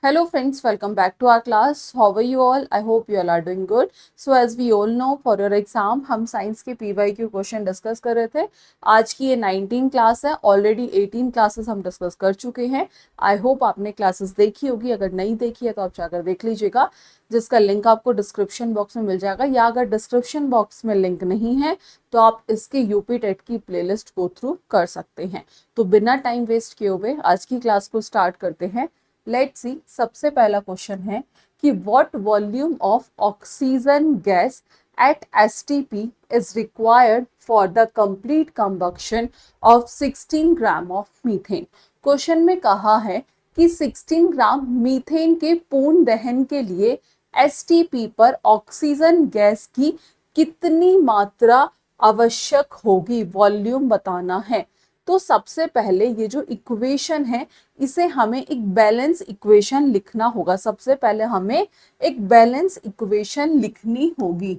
Hello friends, welcome back to our class. How are you all? I hope you all are doing good. So as we all know, for your exam हम science के PYQ question discuss कर रहे थे. आज की ये 19 class है. Already 18 classes हम डिस्कस कर चुके हैं. आई होप आपने क्लासेस देखी होगी. अगर नहीं देखी है तो आप जाकर देख लीजिएगा, जिसका लिंक आपको डिस्क्रिप्शन बॉक्स में मिल जाएगा. या अगर डिस्क्रिप्शन बॉक्स में लिंक नहीं है तो आप इसके यूपी टेट की प्लेलिस्ट गो थ्रू कर सकते हैं. तो बिना टाइम वेस्ट किए हुए आज की क्लास को स्टार्ट करते हैं. Let's see. सबसे पहला क्वेश्चन है कि what volume of oxygen gas at STP is required for the complete combustion of 16 gram of methane. Question में कहा है कि 16 ग्राम मीथेन के पूर्ण दहन के लिए STP पर ऑक्सीजन गैस की कितनी मात्रा आवश्यक होगी, वॉल्यूम बताना है. तो सबसे पहले ये जो इक्वेशन है इसे हमें एक बैलेंस इक्वेशन लिखना होगा. सबसे पहले हमें एक बैलेंस इक्वेशन लिखनी होगी.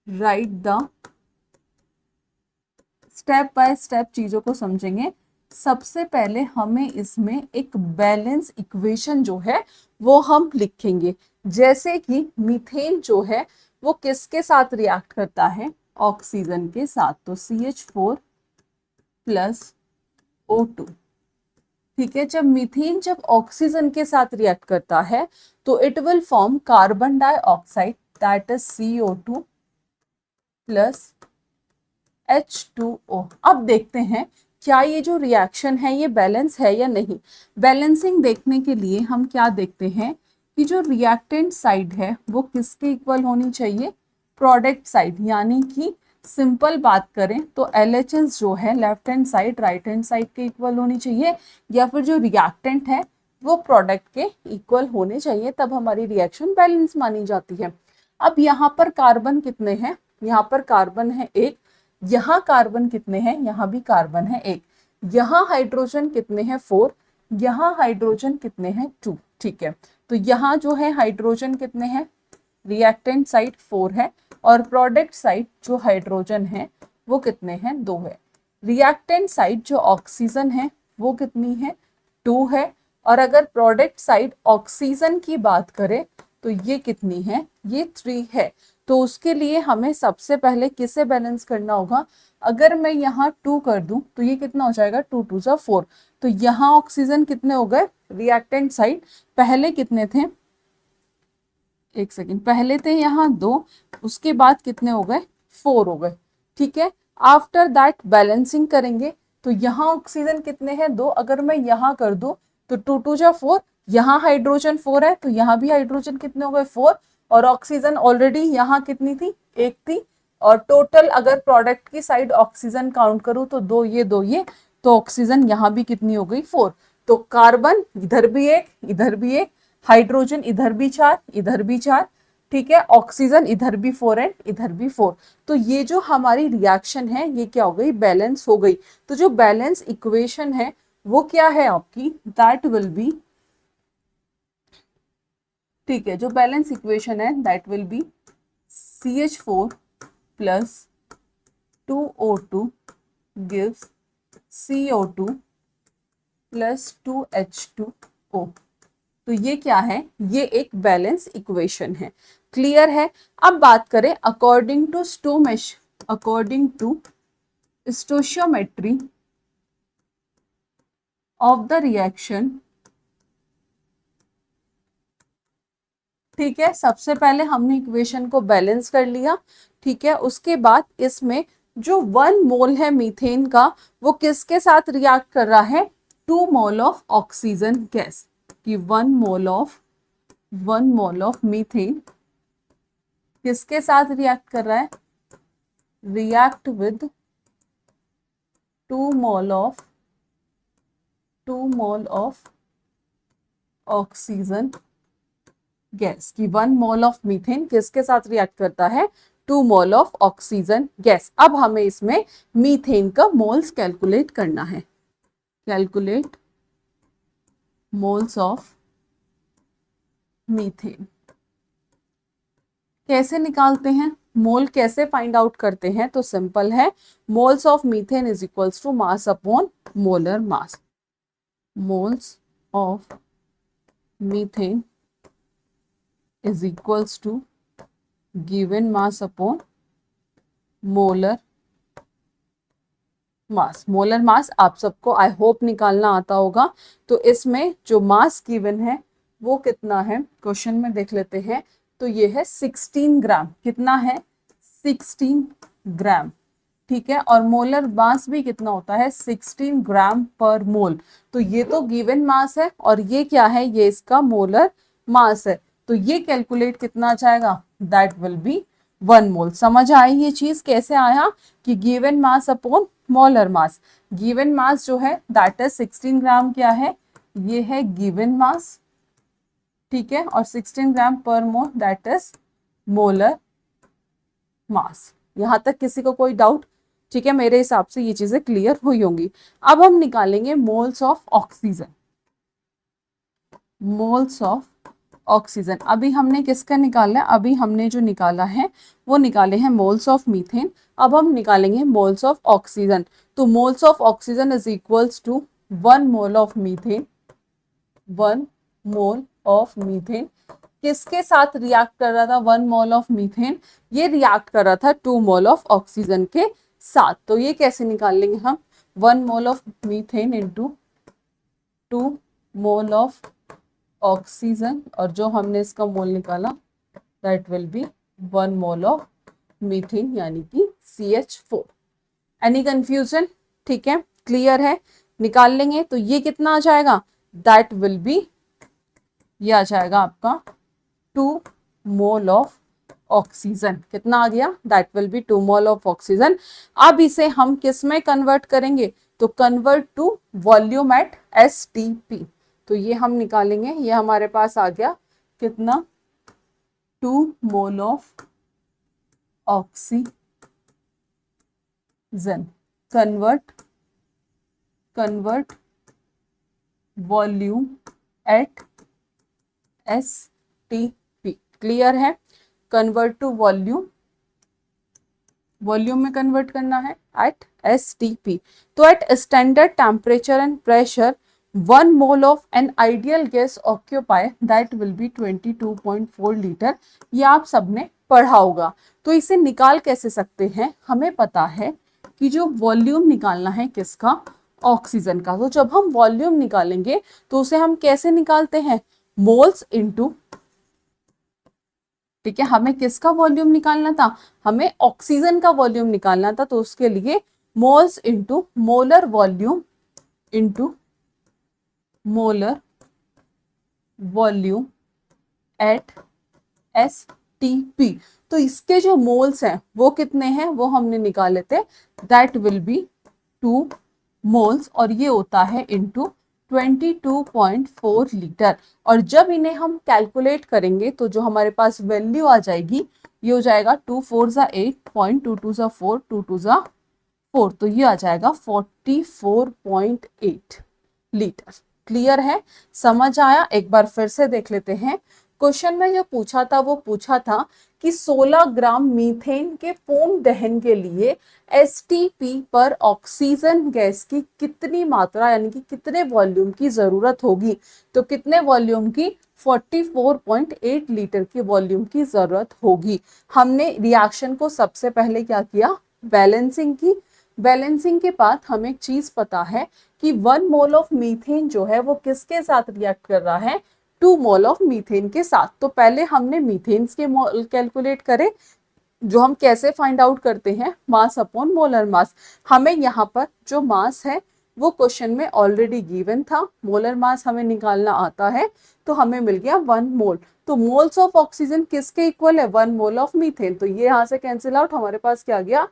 Right the step by step चीजों को समझेंगे. सबसे पहले हमें इसमें एक बैलेंस इक्वेशन जो है वो हम लिखेंगे. जैसे कि मीथेन जो है वो किसके साथ रिएक्ट करता है, ऑक्सीजन के साथ. तो CH4 प्लस O2. ठीक है. जब ऑक्सीजन के साथ रिएक्ट करता है तो it will form carbon dioxide, that is CO2 plus H2O. अब देखते हैं क्या ये जो रिएक्शन है ये बैलेंस है या नहीं. बैलेंसिंग देखने के लिए हम क्या देखते हैं कि जो रिएक्टेंट साइड है वो किसके इक्वल होनी चाहिए, प्रोडक्ट साइड. यानी कि सिंपल बात करें तो LHS जो है left hand side right hand side के इक्वल होनी चाहिए, या फिर जो रिएक्टेंट है वो प्रोडक्ट के इक्वल होने चाहिए, तब हमारी रिएक्शन बैलेंस मानी जाती है. अब यहाँ पर कार्बन कितने हैं, यहाँ पर कार्बन है एक, यहाँ कार्बन कितने हैं, यहाँ भी कार्बन है एक, यहाँ हाइड्रोजन कितने हैं 4, यहाँ हाइड्रोजन कितने हैं 2. ठीक है. तो यहाँ जो है हाइड्रोजन कितने हैं, रिएक्टेंट साइड 4 है और प्रोडक्ट साइड जो हाइड्रोजन है वो कितने हैं 2 है. रिएक्टेंट साइड जो ऑक्सीजन है वो कितनी है 2 है. और अगर प्रोडक्ट साइड ऑक्सीजन की बात करें तो ये कितनी है, ये 3 है. तो उसके लिए हमें सबसे पहले किसे बैलेंस करना होगा. अगर मैं यहाँ 2 कर दूं तो ये कितना हो जाएगा, 2 2 जा 4. तो यहाँ ऑक्सीजन कितने हो गए, रिएक्टेंट साइड पहले कितने थे, एक सेकेंड, पहले थे यहाँ 2, उसके बाद कितने हो गए 4 हो गए. ठीक है. आफ्टर दैट बैलेंसिंग करेंगे तो यहाँ ऑक्सीजन कितने हैं 2, अगर मैं यहाँ कर दूं तो 2 2 जा 4, यहाँ हाइड्रोजन 4 है तो यहाँ भी हाइड्रोजन कितने हो गए 4, और ऑक्सीजन ऑलरेडी यहाँ कितनी थी, एक थी. और टोटल अगर प्रोडक्ट की साइड ऑक्सीजन काउंट करूँ तो 2 ये 2 ये, तो ऑक्सीजन यहाँ भी कितनी हो गई 4. तो कार्बन इधर भी एक इधर भी एक, हाइड्रोजन इधर भी 4 इधर भी 4. ठीक है. ऑक्सीजन इधर भी 4 एंड इधर भी 4. तो ये जो हमारी रिएक्शन है ये क्या हो गई, बैलेंस हो गई. तो जो बैलेंस इक्वेशन है वो क्या है आपकी, दैट विल बी, ठीक है, जो बैलेंस इक्वेशन है that will B CH4 plus 2O2 gives CO2 plus 2H2O. तो ये क्या है, ये एक बैलेंस इक्वेशन है. क्लियर है. अब बात करें according to stoichiometry of the reaction. ठीक है. सबसे पहले हमने इक्वेशन को बैलेंस कर लिया. ठीक है. उसके बाद इसमें जो 1 मोल है मीथेन का वो किसके साथ रिएक्ट कर रहा है, 2 मोल ऑफ ऑक्सीजन गैस. कि 1 मोल ऑफ मीथेन किसके साथ रिएक्ट कर रहा है, react with 2 mole of oxygen gas. कि 1 मोल ऑफ मीथेन किसके साथ रिएक्ट करता है, 2 मोल ऑफ ऑक्सीजन गैस. अब हमें इसमें मीथेन का मोल्स कैलकुलेट करना है. Calculate moles of methane. कैसे निकालते हैं, मोल कैसे फाइंड आउट करते हैं, तो सिंपल है, moles of methane is equals to mass upon molar mass. Moles of methane is equals to given mass upon molar mass. Molar mass आप सबको आई होप निकालना आता होगा। तो इसमें जो मास गिवन है वो कितना है, क्वेश्चन में देख लेते हैं। तो ये है 16 ग्राम। कितना है? 16 ग्राम। ठीक है, और मोलर मास भी कितना होता है? 16 ग्राम पर मोल। तो ये तो गिवन मास है और ये क्या है? ये इसका मोलर मास है। तो ये कैलकुलेट कितना आ जाएगा? दैट विल बी 1 मोल। समझ आई ये चीज कैसे आया कि गिवन मास अपॉन मोलर मास। गिवन मास जो है दैट इज 16 ग्राम। क्या है? ये है गिवन मास। ठीक है, और 16 ग्राम पर मोल दैट इज मोलर मास। यहां तक किसी को कोई डाउट? ठीक है, मेरे हिसाब से ये चीजें क्लियर हुई होंगी। अब हम निकालेंगे moles of oxygen. Moles of oxygen अभी हमने किसका निकाला है? अभी हमने जो निकाला है वो निकाले हैं मोल्स ऑफ मीथेन। अब हम निकालेंगे मोल्स ऑफ ऑक्सीजन। तो moles of oxygen is equals to 1 mole of methane. 1 mole of methane किसके साथ रिएक्ट कर रहा था? 1 मोल ऑफ मीथेन ये रिएक्ट कर रहा था 2 मोल ऑफ ऑक्सीजन के साथ। तो ये कैसे निकाल लेंगे हम? 1 mole of methane into 2 mole of oxygen, और जो हमने इसका मोल निकाला that will B 1 mole of methane यानी कि CH4। Any confusion? ठीक है, क्लियर है? निकाल लेंगे। तो ये कितना आ जाएगा? दैट विल बी, ये आ जाएगा आपका 2 मोल ऑफ ऑक्सीजन। कितना आ गया? That will be 2 mole of oxygen. अब इसे हम किस में कन्वर्ट करेंगे? तो convert to volume at STP। तो ये हम निकालेंगे। ये हमारे पास आ गया कितना? 2 mole of oxygen convert volume at STP। Clear है? कन्वर्ट टू वॉल्यूम, वॉल्यूम में कन्वर्ट करना है एट STP। तो at standard temperature and pressure 1 mole of an ideal gas occupy that will be 22.4 litre. ये आप सबने पढ़ा होगा। तो इसे निकाल कैसे सकते हैं? हमें पता है कि जो वॉल्यूम निकालना है किसका? ऑक्सीजन का। तो जब हम वॉल्यूम निकालेंगे तो उसे हम कैसे निकालते हैं? मोल्स इनटू, ठीक है, हमें किसका वॉल्यूम निकालना था? हमें ऑक्सीजन का वॉल्यूम निकालना था। तो उसके लिए moles into molar volume into molar volume at STP। तो इसके जो मोल्स हैं वो कितने हैं? वो हमने निकाले थे। दैट विल बी 2 मोल्स, और ये होता है इनटू 22.4 लीटर। और जब इन्हें हम कैलकुलेट करेंगे तो जो हमारे पास वैल्यू आ जाएगी ये हो जाएगा 2 4 ज़ा 8, 2 2 ज़ा 4, 2 2 ज़ा 4। तो ये आ जाएगा 44.8 लीटर। क्लियर है? समझ आया? एक बार फिर से देख लेते हैं। क्वेश्चन में जो पूछा था वो पूछा था कि 16 ग्राम मीथेन के पूर्ण दहन के लिए STP पर ऑक्सीजन गैस की कितनी मात्रा यानी कि कितने वॉल्यूम की जरूरत होगी? तो कितने वॉल्यूम की? 44.8 लीटर की वॉल्यूम की जरूरत होगी। हमने रिएक्शन को सबसे पहले क्या किया? बैलेंसिंग की। बैलेंसिंग के बाद हमें एक चीज पता है कि 1 मोल ऑफ मीथेन जो है वो किसके साथ रिएक्ट कर रहा है? 2 मोल ऑफ मीथेन के साथ। तो पहले हमने मीथेन्स के मोल कैलकुलेट करे, जो हम कैसे फाइंड आउट करते हैं? मास अपॉन मोलर मास। हमें यहाँ पर जो मास है वो क्वेश्चन में ऑलरेडी गिवन था। मोलर मास हमें निकालना आता है, तो हमें मिल गया 1 मोल। तो मोल्स ऑफ ऑक्सीजन किसके इक्वल है? 1 मोल ऑफ मीथेन। तो ये यहाँ से कैंसिल आउट, हमारे पास क्या गया?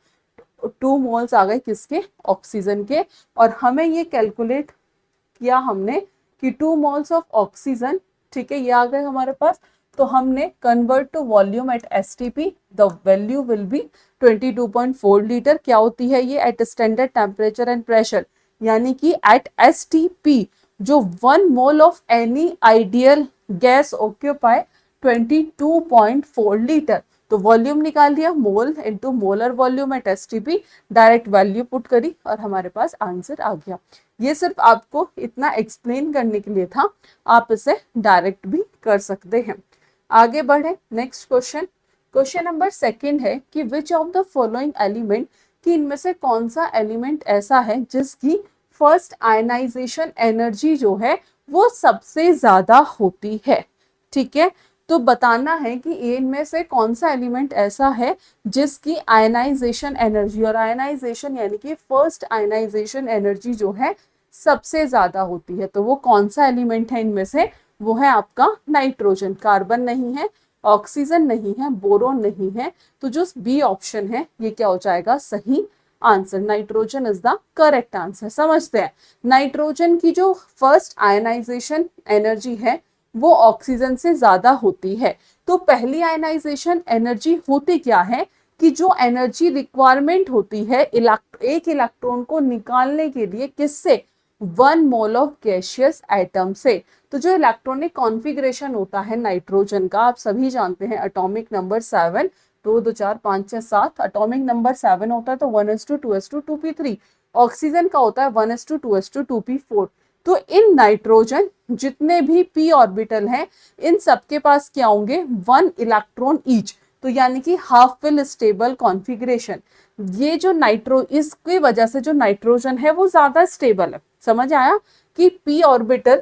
2 मोल्स आ गए किसके? ऑक्सीजन के। और हमें ये कैलकुलेट किया हमने कि 2 मोल्स ऑफ ऑक्सीजन, ठीक है, ये आ गए हमारे पास। तो हमने convert to volume at STP, the value will be 22.4 litre. क्या होती है ये? At standard temperature and pressure, यानी कि एट STP जो 1 mole of any ideal gas occupy 22.4 litre. तो वॉल्यूम निकाल दिया, mole into molar volume at STP, direct value put करी और हमारे पास आंसर आ गया। ये सिर्फ आपको इतना एक्सप्लेन करने के लिए था, आप इसे डायरेक्ट भी कर सकते हैं। आगे बढ़े next question. Question number second है कि विच ऑफ द फॉलोइंग एलिमेंट, कि इनमें से कौन सा एलिमेंट ऐसा है जिसकी फर्स्ट आयनाइजेशन एनर्जी जो है वो सबसे ज्यादा होती है। ठीक है, तो बताना है कि इनमें से कौन सा एलिमेंट ऐसा है जिसकी आयनाइजेशन एनर्जी, और आयनाइजेशन यानी कि फर्स्ट आयनाइजेशन एनर्जी जो है सबसे ज्यादा होती है। तो वो कौन सा एलिमेंट है इनमें से, वो है आपका नाइट्रोजन। कार्बन नहीं है, ऑक्सीजन नहीं है, बोरोन नहीं है, तो जो बी ऑप्शन है ये क्या हो जाएगा, सही answer. Nitrogen is the correct answer. समझते हैं, नाइट्रोजन की जो फर्स्ट आयनाइजेशन एनर्जी है वो ऑक्सीजन से ज्यादा होती है। तो पहली आयनाइजेशन एनर्जी होती क्या है कि जो एनर्जी रिक्वायरमेंट होती है एक इलेक्ट्रॉन को निकालने के लिए, किससे, 1 मोल ऑफ गैसियस एटम से। तो जो इलेक्ट्रॉनिक कॉन्फ़िगरेशन होता है नाइट्रोजन का, आप सभी जानते हैं, एटॉमिक नंबर 7, 2 2 4 5 6 7, एटॉमिक नंबर 7 होता है तो 1s2 2s2 2p3। ऑक्सीजन का होता है 1s2 2s2 2p4। तो इन नाइट्रोजन जितने भी p ऑर्बिटल हैं, इन सबके पास क्या होंगे, 1 इलेक्ट्रॉन ईच। तो यानी कि हाफ फिल स्टेबल कॉन्फ़िगरेशन। ये जो इसकी वजह से जो नाइट्रोजन है वो ज्यादा स्टेबल है। समझ आया कि p ऑर्बिटल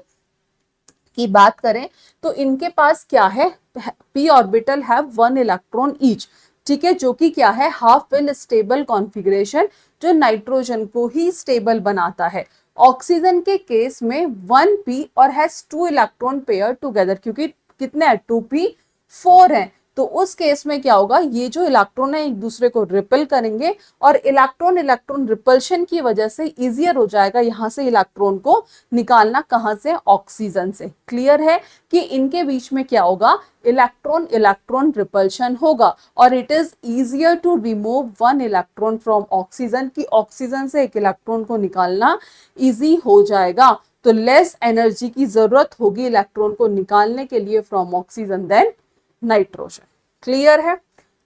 की बात करें तो इनके पास क्या है, p ऑर्बिटल है 1 इलेक्ट्रॉन ईच। ठीक है, जो कि क्या है, हाफ फिल स्टेबल कॉन्फ़िगरेशन, जो नाइट्रोजन को ही स्टेबल बनाता है। ऑक्सीजन के केस में 1p और हैज 2 इलेक्ट्रॉन पेयर टुगेदर, क्योंकि कितने हैं, 2p4 हैं। तो उस केस में क्या होगा, ये जो इलेक्ट्रॉन है एक दूसरे को रिपेल करेंगे और इलेक्ट्रॉन इलेक्ट्रॉन रिपल्शन की वजह से इजियर हो जाएगा यहाँ से इलेक्ट्रॉन को निकालना, कहाँ से, ऑक्सीजन से। क्लियर है कि इनके बीच में क्या होगा, इलेक्ट्रॉन इलेक्ट्रॉन रिपल्शन होगा और it is easier to remove 1 electron from oxygen, की ऑक्सीजन से एक इलेक्ट्रॉन को निकालना इजी हो जाएगा। तो लेस एनर्जी की जरूरत होगी इलेक्ट्रॉन को निकालने के लिए from oxygen then nitrogen. Clear है,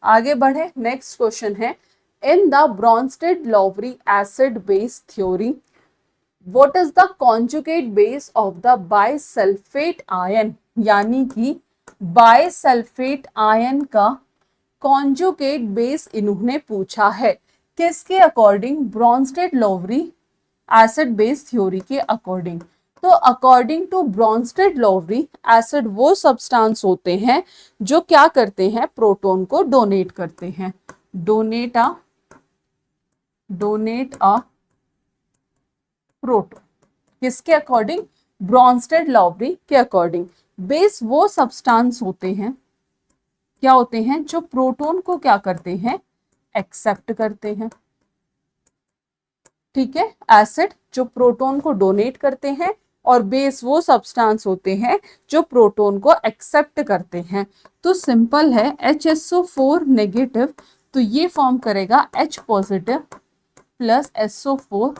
आगे बढ़े नेक्स्ट क्वेश्चन है, in the Bronsted Lowry acid base theory what is the conjugate base of the bisulphate ion, यानी कि बाइसल्फेट आयन का कॉन्जुगेट बेस इन्होंने पूछा है। किसके according, Bronsted Lowry acid base theory के अकॉर्डिंग। तो अकॉर्डिंग टू ब्रॉन्स्टेड-लॉवरी एसिड वो सब्सटेंस होते हैं जो क्या करते हैं, प्रोटॉन को डोनेट करते हैं। डोनेट अ प्रोटॉन, किसके अकॉर्डिंग, ब्रॉन्स्टेड-लॉवरी के अकॉर्डिंग। बेस वो सब्सटेंस होते हैं, क्या होते हैं, जो प्रोटॉन को क्या करते हैं, एक्सेप्ट करते हैं। ठीक है, एसिड जो प्रोटॉन को डोनेट करते हैं और बेस वो सब्सटेंस होते हैं जो प्रोटॉन को एक्सेप्ट करते हैं। तो सिंपल है, HSO4 नेगेटिव, तो ये फॉर्म करेगा H positive plus SO4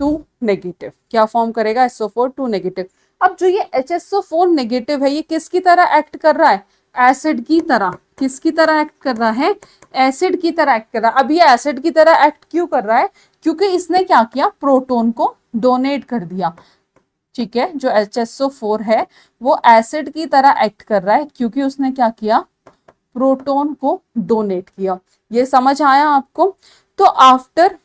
2 negative. क्या फॉर्म करेगा, SO4 2 नेगेटिव। अब जो ये HSO4 नेगेटिव है ये किसकी तरह एक्ट कर रहा है, एसिड की तरह। किसकी तरह एक्ट कर रहा है, एसिड की तरह एक्ट कर रहा है। अब ये एसिड की तरह एक्ट क्यों कर रहा है, क्योंकि इसने क्या किया, प्रोटॉन को डोनेट कर दिया। ठीक है, जो HSO4 है वो एसिड की तरह एक्ट कर रहा है क्योंकि उसने क्या किया, प्रोटॉन को डोनेट किया। ये समझ आया आपको। तो आफ्टर,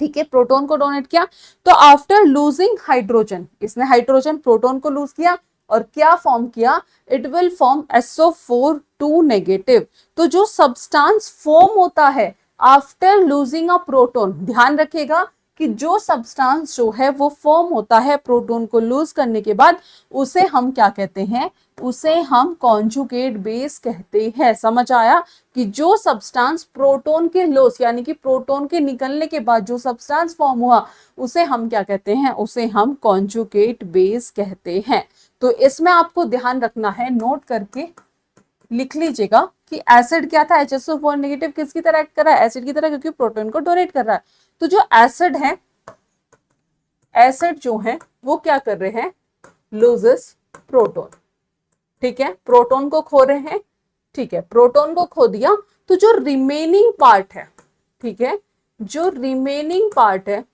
ठीक है, प्रोटॉन को डोनेट किया, तो आफ्टर लूजिंग हाइड्रोजन, इसने हाइड्रोजन प्रोटॉन को लूज किया और क्या फॉर्म किया, it will form SO4 2 negative. तो जो सब्सटेंस फॉर्म होता है आफ्टर लूजिंग अ प्रोटॉन, ध्यान रखिएगा कि जो सब्सटेंस जो है वो फॉर्म होता है प्रोटॉन को लूज करने के बाद, उसे हम क्या कहते हैं, उसे हम कॉन्जुगेट बेस कहते हैं। समझ आया कि जो सब्सटेंस प्रोटॉन के लॉस यानी कि प्रोटॉन के निकलने के बाद जो सब्सटेंस फॉर्म हुआ उसे हम क्या कहते हैं, उसे हम कॉन्जुगेट बेस कहते हैं। तो इसमें आपको ध्यान रखना है, नोट करके लिख लीजिएगा कि एसिड क्या था, HSO4 नेगेटिव किसकी तरह एक्ट कर रहा है, एसिड की तरह, क्योंकि प्रोटॉन को डोनेट कर रहा है। तो जो एसिड है, एसिड जो है वो क्या कर रहे हैं, लूजेस प्रोटॉन। ठीक है, प्रोटॉन को खो रहे हैं। ठीक है, प्रोटॉन को खो दिया तो जो रिमेनिंग पार्ट है, ठीक है, जो रिमेनिंग पार्ट है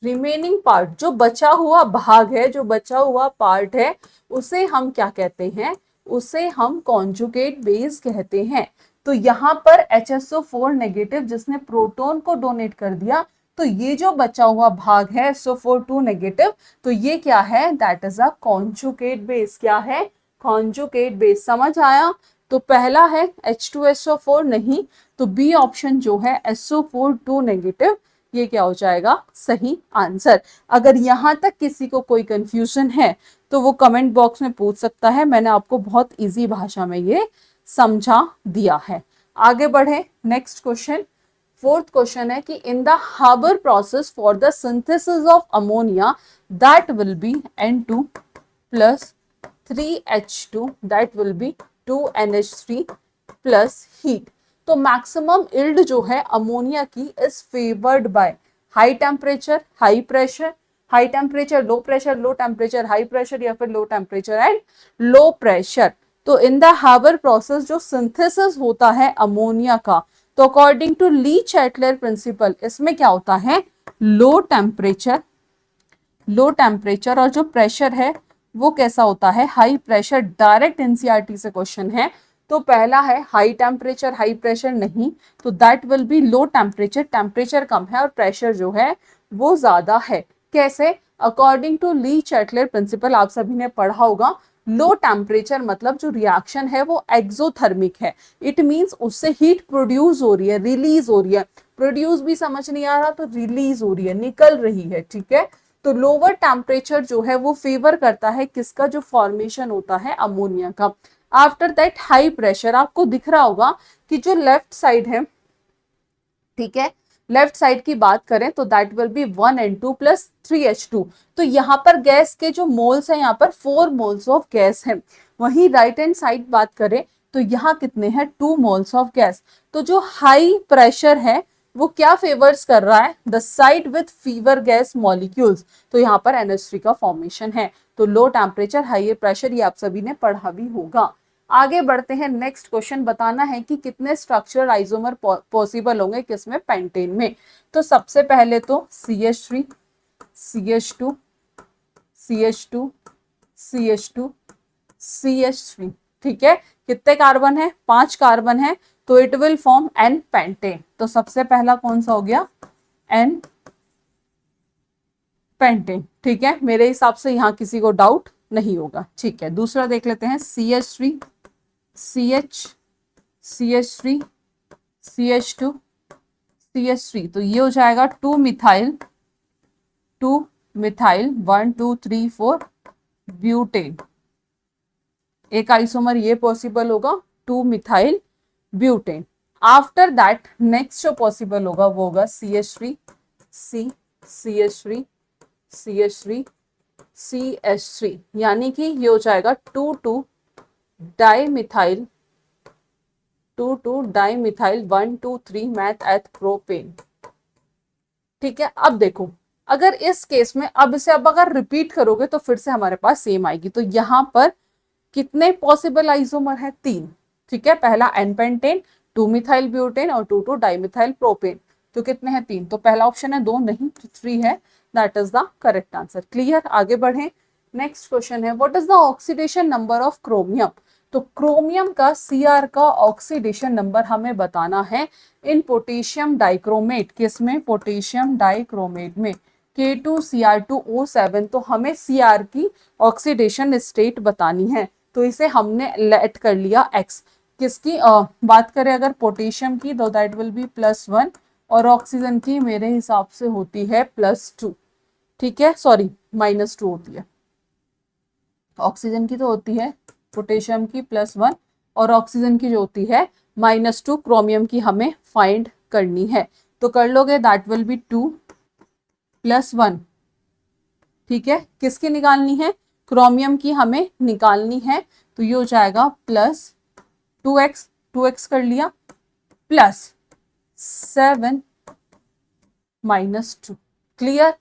रिमेनिंग पार्ट, जो बचा हुआ भाग है, जो बचा हुआ पार्ट है, उसे हम क्या कहते हैं, उसे हम कॉन्जुगेट बेस कहते हैं। तो यहाँ पर HSO4 नेगेटिव जिसने प्रोटॉन को डोनेट कर दिया, तो ये जो बचा हुआ भाग है SO4 नेगेटिव, तो ये क्या है, that is a conjugate base. क्या है, कॉन्जुगेट बेस। समझ आया? तो पहला है H2SO4 नहीं, तो बी ऑप्शन जो है SO4 नेगेटिव, ये क्या हो जाएगा, सही आंसर। अगर यहां तक किसी को कोई कंफ्यूजन है तो वो कमेंट बॉक्स में पूछ सकता है, मैंने आपको बहुत इजी भाषा में ये समझा दिया है। आगे बढ़े, नेक्स्ट क्वेश्चन। फोर्थ क्वेश्चन है कि in the Haber process for the synthesis of ammonia that will be N2 plus 3H2 that will be 2NH3 plus heat. तो मैक्सिमम इल्ड जो है अमोनिया की is favoured by high temperature, high pressure, high temperature low pressure, low temperature high pressure, या फिर low temperature and low pressure. तो in the Haber process जो synthesis होता है अमोनिया का, तो अकॉर्डिंग टू ली-चैटलर प्रिंसिपल इसमें क्या होता है, लो टेम्परेचर, लो टेम्परेचर, और जो प्रेशर है वो कैसा होता है, हाई प्रेशर। डायरेक्ट एनसीईआरटी से क्वेश्चन है। तो पहला है हाई टेम्परेचर हाई प्रेशर नहीं, तो that will be low temperature, temperature कम है और प्रेशर जो है वो ज्यादा है। कैसे, अकॉर्डिंग टू ली-चैटलर प्रिंसिपल, आप सभी ने पढ़ा होगा। लो टेम्परेचर मतलब जो रिएक्शन है वो एक्सोथर्मिक है, इट मींस उससे हीट प्रोड्यूस हो रही है, रिलीज हो रही है। प्रोड्यूस भी समझ नहीं आ रहा तो रिलीज हो रही है, निकल रही है, ठीक है। तो लोअर टेम्परेचर जो है वो फेवर करता है किसका, जो फॉर्मेशन होता है अमोनिया का। आफ्टर दैट हाई प्रेशर, आपको दिख रहा होगा कि जो लेफ्ट साइड है, ठीक है, लेफ्ट साइड की बात करें तो that will B 1N2 plus 3H2। तो यहाँ पर गैस के जो मोल्स हैं, यहाँ पर 4 मोल्स ऑफ गैस है। वहीं राइट हैंड साइड बात करें तो यहाँ कितने हैं, 2 मोल्स ऑफ गैस। तो जो हाई प्रेशर है वो क्या फेवर्स कर रहा है, the side with fever gas molecules. तो यहाँ पर NH3 का फॉर्मेशन है। तो लो टेम्परेचर हाई प्रेशर, ये आप सभी ने पढ़ा भी होगा। आगे बढ़ते हैं, नेक्स्ट क्वेश्चन बताना है कि कितने स्ट्रक्चरल आइसोमर पॉसिबल होंगे किसमें, पेंटेन में। तो सबसे पहले तो CH3, CH2, CH2, CH2, CH3, ठीक है। कितने कार्बन है, 5 कार्बन है, तो it will form N pentane. तो सबसे पहला कौन सा हो गया, N पेंटेन, ठीक है। मेरे हिसाब से यहाँ किसी को डाउट नहीं होगा, ठीक है। दूसरा देख लेते हैं, CH3, CH, CH3, CH2, CH3, तो ये हो जाएगा 2 मिथाइल 1 2 3 4 ब्यूटेन। एक आइसोमर ये पॉसिबल होगा, 2 methyl butane. After that next जो पॉसिबल होगा वो होगा CH3, C, CH3, CH3, CH3, यानी कि ये हो जाएगा 2 डाइमिथाइल 1 2 3 मैथ एथ प्रोपेन, ठीक है। अब देखो, अगर इस केस में अब इसे अब अगर रिपीट करोगे तो फिर से हमारे पास सेम आएगी। तो यहां पर कितने पॉसिबल आइसोमर है, 3, ठीक है। पहला N पेंटेन, 2 मिथाइल ब्यूटेन और 2 डाइमिथाइल प्रोपेन। तो कितने हैं, 3। तो पहला ऑप्शन है 2 नहीं, तो 3 है, that is the correct answer. Clear, आगे बढ़े। नेक्स्ट क्वेश्चन है, what is the oxidation number of chromium. तो क्रोमियम का Cr का ऑक्सीडेशन नंबर हमें बताना है इन पोटेशियम डाइक्रोमेट। किसमें, पोटेशियम डाइक्रोमेट में, K2Cr2O7। तो हमें Cr की ऑक्सीडेशन स्टेट बतानी है, तो इसे हमने लेट कर लिया X। किसकी बात करें अगर पोटेशियम की, तो दैट विल बी +1, और ऑक्सीजन की मेरे हिसाब से होती है +2, ठीक है, सॉरी -2 होती है। ऑक्सीजन की तो होती है, पोटेशियम की +1, और ऑक्सीजन की जो होती है -2। क्रोमियम की हमें फाइंड करनी है, तो कर लोगे, दैट विल बी 2 + 1, ठीक है। किसकी निकालनी है, क्रोमियम की हमें निकालनी है। तो ये हो जाएगा +2x, 2x कर लिया, +7 -2। क्लियर,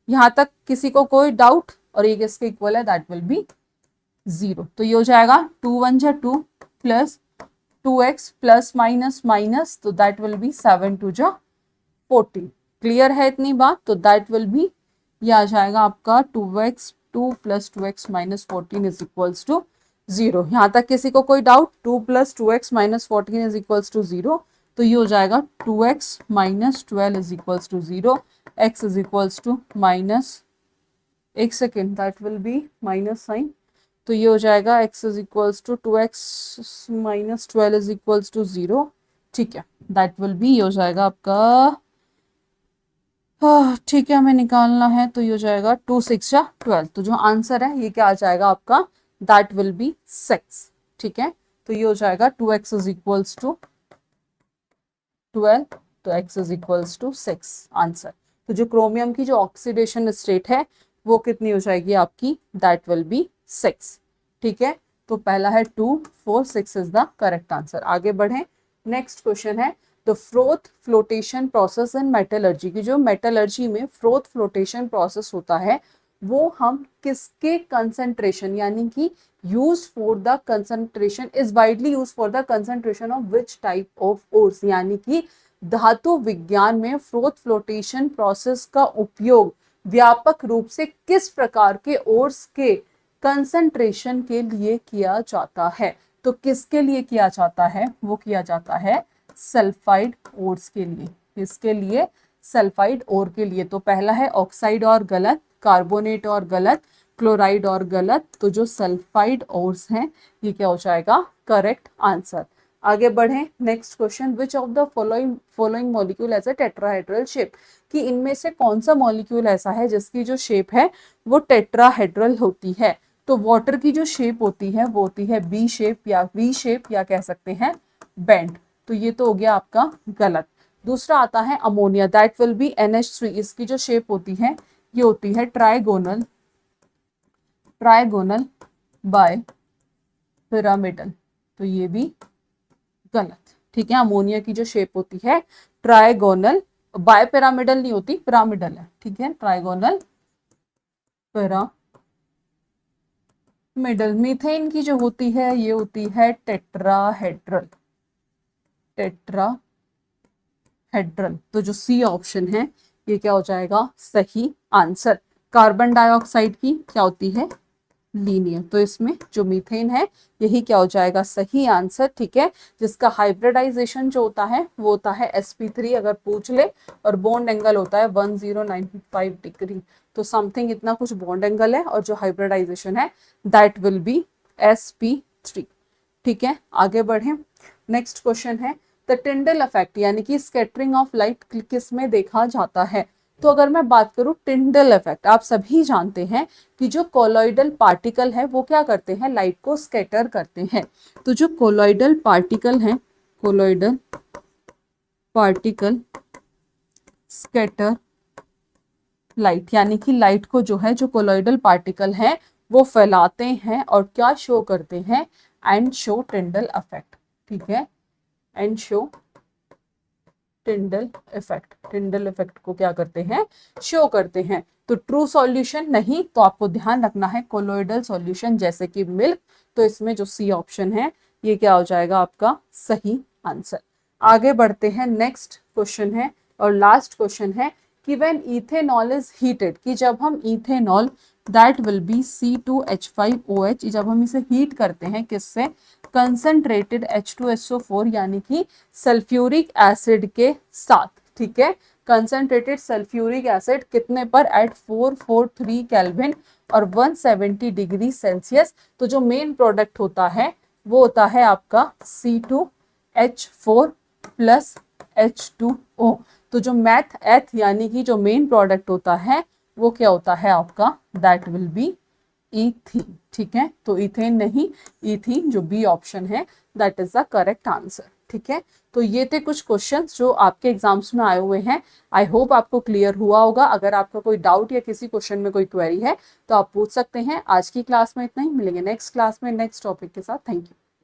यहां तक किसी को कोई डाउट, और ये किसके इक्वल है, दैट विल बी 0। तो ये हो जाएगा 2 1 जा 2 plus 2x plus minus minus, तो दैट विल बी 7 2 जा 14। क्लियर है इतनी बात, तो दैट विल बी ये आ जाएगा आपका 2x 2 plus 2x minus 14 is equals to 0। यहाँ तक किसी को कोई doubt? 2 plus 2x minus 14 is equals to 0, तो ये हो जाएगा 2x minus 12 is equals to 0, x is equals to minus, एक second, that will be minus sign, तो ये हो जाएगा x is equals to 2x minus 12 is equals to 0। ठीक है, दैट विल बी, ये हो जाएगा आपका, ठीक है, हमें निकालना है, तो ये हो जाएगा 2 6 या 12, तो जो आंसर है ये क्या आ जाएगा आपका, दैट विल बी 6। ठीक है, तो ये हो जाएगा 2x इज इक्वल्स टू 12, तो x is equals to 6 answer. तो जो क्रोमियम की जो ऑक्सीडेशन स्टेट है वो कितनी हो जाएगी आपकी, दैट विल बी 6। ठीक है, तो पहला है 2 4 6 इज द करेक्ट आंसर। आगे बढ़े, नेक्स्ट क्वेश्चन है the froth flotation process in metallurgy, की जो मेटलर्जी में फ्रोथ फ्लोटेशन प्रोसेस होता है वो हम किसके कंसंट्रेशन, यानी कि use for the concentration is widely use for the concentration of which type of ores, यानी कि धातु विज्ञान में फ्रोथ फ्लोटेशन प्रोसेस का उपयोग व्यापक रूप से किस प्रकार के ओर्स के कंसंट्रेशन के लिए किया जाता है। तो किसके लिए किया जाता है, वो किया जाता है सल्फाइड ओर्स के लिए। किसके लिए, सल्फाइड ओर के लिए। तो पहला है ऑक्साइड और गलत, कार्बोनेट और गलत, क्लोराइड और गलत, तो जो सल्फाइड ओर्स हैं ये क्या हो जाएगा, करेक्ट आंसर। आगे बढ़े, next question, which of the following molecule has a tetrahedral shape, कि इनमें से कौन सा मॉलिक्यूल ऐसा है जिसकी जो शेप है वो टेट्राहेड्रल होती है। तो वाटर की जो शेप होती है वो होती है बी शेप या वी शेप या कह सकते हैं बेंड, तो ये तो हो गया आपका गलत। दूसरा आता है ammonia, that will B NH3, इसकी जो शेप होती है ये होती है ट्राइगोनल, ट्राइगोनल बाय पिरामिडल, तो ये भी गलत। ठीक है, अमोनिया की जो शेप होती है ट्राइगोनल, बाय पिरामिडल नहीं होती, पिरामिडल है। ठीक है, ट्राइगोनल पिरामिडल। मीथेन की जो होती है ये होती है टेट्राहेड्रल, टेट्राहेड्रल, तो जो सी ऑप्शन है ये क्या हो जाएगा, सही आंसर। कार्बन डाइऑक्साइड की क्या होती है, लीनियर, तो इसमें जो मीथेन है यही क्या हो जाएगा, सही आंसर। ठीक है, जिसका हाइब्रिडाइजेशन जो होता है वो होता है sp3 अगर पूछ ले, और बॉन्ड एंगल होता है 1095 डिग्री, तो समथिंग इतना कुछ बॉन्ड एंगल है, और जो हाइब्रिडाइजेशन है दैट विल बी sp3। ठीक है, आगे बढ़े, नेक्स्ट क्वेश्चन है द टिंडल इफेक्ट, यानी कि स्कैटरिंग ऑफ लाइट किस में देखा जाता है। तो अगर मैं बात करूं टिंडल इफेक्ट, आप सभी जानते हैं कि जो कोलॉइडल पार्टिकल है वो क्या करते हैं, लाइट को स्कैटर करते हैं। तो जो कोलॉइडल पार्टिकल है, कोलॉइडल पार्टिकल स्कैटर लाइट, यानी कि लाइट को जो है, जो कोलॉइडल पार्टिकल है वो फैलाते हैं और क्या शो करते हैं, एंड शो टिंडल इफेक्ट। ठीक है, and show Tyndall effect, Tyndall effect को क्या करते हैं, शो करते हैं। तो ट्रू सॉल्यूशन नहीं, तो आपको ध्यान रखना है कोलोइडल सॉल्यूशन जैसे कि मिल्क, तो इसमें जो सी ऑप्शन है ये क्या हो जाएगा आपका सही आंसर। आगे बढ़ते हैं, नेक्स्ट क्वेश्चन है और लास्ट क्वेश्चन है कि व्हेन इथेनॉल इज हीटेड, कि जब हम ethanol that will B C2H5OH, जब हम इसे हीट करते हैं किससे, कंसंट्रेटेड H2SO4 यानी कि सल्फ्यूरिक एसिड के साथ। ठीक है, कंसंट्रेटेड सल्फ्यूरिक एसिड कितने पर, एट 443 केल्विन और 170 डिग्री सेल्सियस। तो जो मेन प्रोडक्ट होता है वो होता है आपका C2H4 प्लस H2O। तो जो मैथ एथ यानी कि जो मेन प्रोडक्ट होता है वो क्या होता है आपका, दैट विल बी ईथीन। ठीक है, तो इथेन नहीं, ईथीन जो बी ऑप्शन है that is the correct answer. ठीक है, तो ये थे कुछ क्वेश्चंस जो आपके एग्जाम्स में आए हुए हैं। आई होप आपको क्लियर हुआ होगा। अगर आपका कोई डाउट या किसी क्वेश्चन में कोई क्वेरी है तो आप पूछ सकते हैं। आज की क्लास में इतना ही, मिलेंगे नेक्स्ट क्लास में नेक्स्ट टॉपिक के साथ। Thank you.